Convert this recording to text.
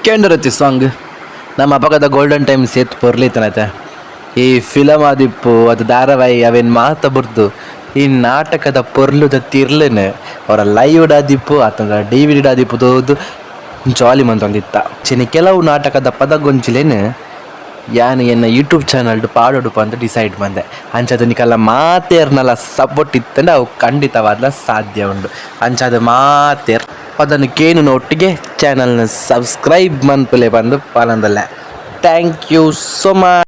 ಕೇಂದ್ರತಿ song ನಮ್ಮ ಅಪಘಾತ golden times ಎತ್ತು ಪೊರ್ಲಿತನತೆ ಈ ಫಿಲಮ್ ಆದಿಪ್ಪು ಅದು ಧಾರಾವಾಹಿ ಅವೇನು ಮಾತ ಬರ್ದು ಈ ನಾಟಕದ ಪೊರ್ಲುದ ತಿರ್ಲೇನೆ ಅವರ ಲೈವ್ ಆದಿಪ್ಪು ಅಥವಾ DVD ಆದಿಪ್ಪು ತೋದು ಜಾಲಿ ಮಂತೊಂದಿತ್ತ ಚಿನಿ ಕೆಲವು ನಾಟಕದ ಪದಗೊಂಚಿಲೇನು ಯಾನು ಎನ್ನ ಯೂಟ್ಯೂಬ್ ಚಾನಲ್ಡು ಪಾಡೋಡುಪ ಅಂತ ಡಿಸೈಡ್ ಬಂದೆ ಅಂಚದು ನಿಕಲ್ಲ ಮಾತೇರ್ನಲ್ಲ ಸಪೋರ್ಟ್ ಇತ್ತಂದ್ರೆ ಅವು ಖಂಡಿತವಾದ ಸಾಧ್ಯ ಉಂಡು ಅಂಚದು ಮಾತೇರ್ ಅದನ್ನು ಕೇನು ಒಟ್ಟಿಗೆ ಚಾನಲ್ನ ಸಬ್ಸ್ಕ್ರೈಬ್ ಮನ್ಪುಲೆ ಬಂದು ಪಾಲಂದಲ್ಲ ಥ್ಯಾಂಕ್ ಯು ಸೋ ಮಚ್.